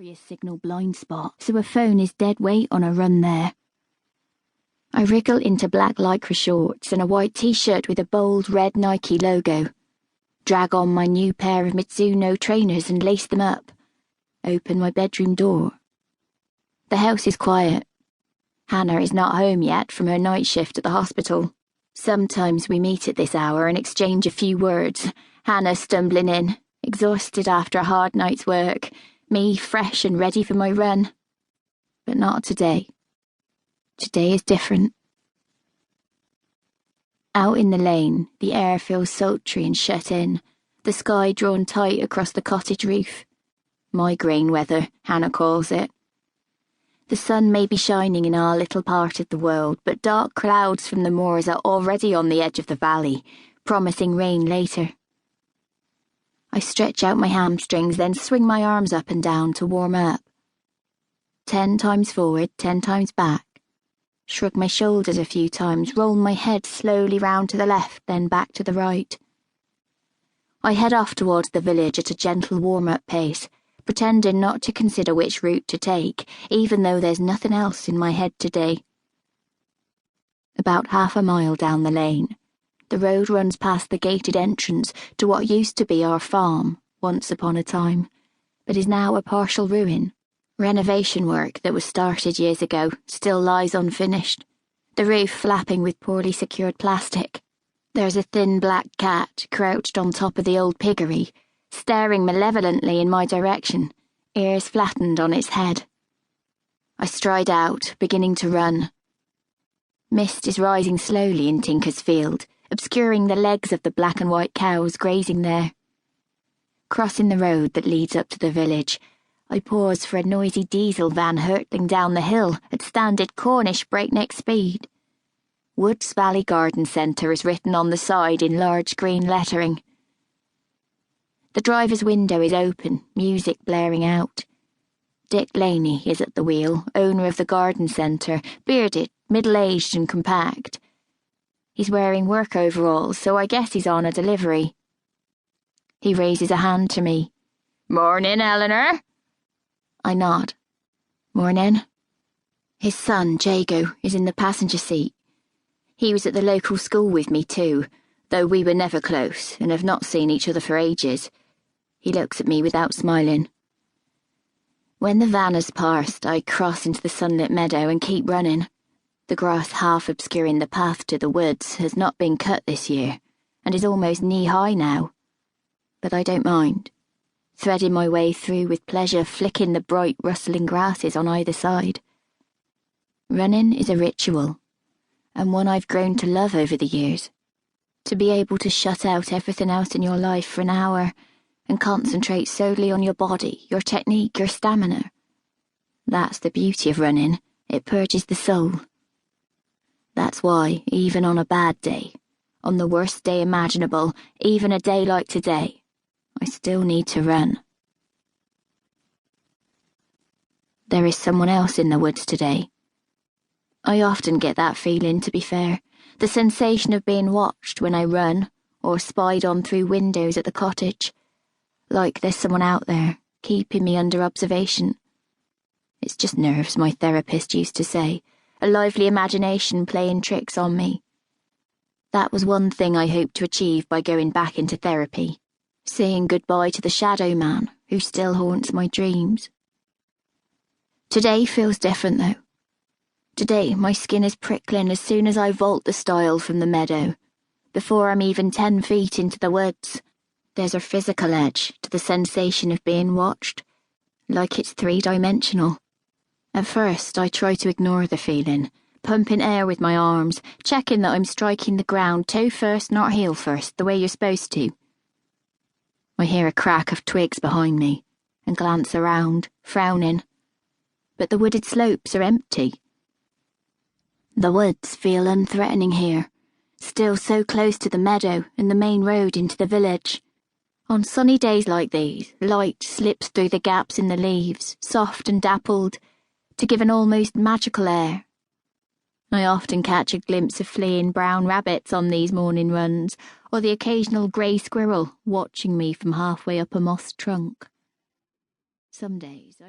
notorious signal blind spot, so a phone is dead weight on a run there. I wriggle into black lycra shorts and a white t-shirt with a bold red Nike logo, drag on my new pair of Mizuno trainers and lace them up, open my bedroom door. The house is quiet. Hannah is not home yet from her night shift at the hospital. Sometimes we meet at this hour and exchange a few words, Hannah stumbling in, exhausted after a hard night's work, me fresh and ready for my run. But not today. Today is different. Out in the lane, the air feels sultry and shut in, the sky drawn tight across the cottage roof. Migraine weather, Hannah calls it. The sun may be shining in our little part of the world, but dark clouds from the moors are already on the edge of the valley, promising rain later. I stretch out my hamstrings, then swing my arms up and down to warm up. 10 times forward, 10 times back. Shrug my shoulders a few times, roll my head slowly round to the left, then back to the right. I head off towards the village at a gentle warm-up pace, pretending not to consider which route to take, even though there's nothing else in my head today. About half a mile down the lane, the road runs past the gated entrance to what used to be our farm, once upon a time, but is now a partial ruin. Renovation work that was started years ago still lies unfinished, the roof flapping with poorly secured plastic. There's a thin black cat crouched on top of the old piggery, staring malevolently in my direction, ears flattened on its head. I stride out, beginning to run. Mist is rising slowly in Tinker's field, obscuring the legs of the black and white cows grazing there. Crossing the road that leads up to the village, I pause for a noisy diesel van hurtling down the hill at standard Cornish breakneck speed. Woods Valley Garden Centre is written on the side in large green lettering. The driver's window is open, music blaring out. Dick Laney is at the wheel, owner of the garden centre, bearded, middle-aged and compact. He's wearing work overalls, so I guess he's on a delivery. He raises a hand to me. "Mornin', Eleanor." I nod. "Mornin'." His son, Jago, is in the passenger seat. He was at the local school with me too, though we were never close and have not seen each other for ages. He looks at me without smiling. When the van has passed, I cross into the sunlit meadow and keep running. The grass half obscuring the path to the woods has not been cut this year, and is almost knee-high now. But I don't mind, threading my way through with pleasure, flicking the bright rustling grasses on either side. Running is a ritual, and one I've grown to love over the years. To be able to shut out everything else in your life for an hour and concentrate solely on your body, your technique, your stamina. That's the beauty of running. It purges the soul. That's why, even on a bad day, on the worst day imaginable, even a day like today, I still need to run. There is someone else in the woods today. I often get that feeling, to be fair, the sensation of being watched when I run, or spied on through windows at the cottage. Like there's someone out there, keeping me under observation. It's just nerves, my therapist used to say, a lively imagination playing tricks on me. That was one thing I hoped to achieve by going back into therapy, saying goodbye to the shadow man who still haunts my dreams. Today feels different though. Today my skin is prickling as soon as I vault the stile from the meadow, before I'm even 10 feet into the woods. There's a physical edge to the sensation of being watched, like it's 3-dimensional. At first, I try to ignore the feeling, pumping air with my arms, checking that I'm striking the ground toe first, not heel first, the way you're supposed to. I hear a crack of twigs behind me, and glance around, frowning. But the wooded slopes are empty. The woods feel unthreatening here, still so close to the meadow and the main road into the village. On sunny days like these, light slips through the gaps in the leaves, soft and dappled, to give an almost magical air. I often catch a glimpse of fleeing brown rabbits on these morning runs, or the occasional grey squirrel watching me from halfway up a moss trunk. Some days I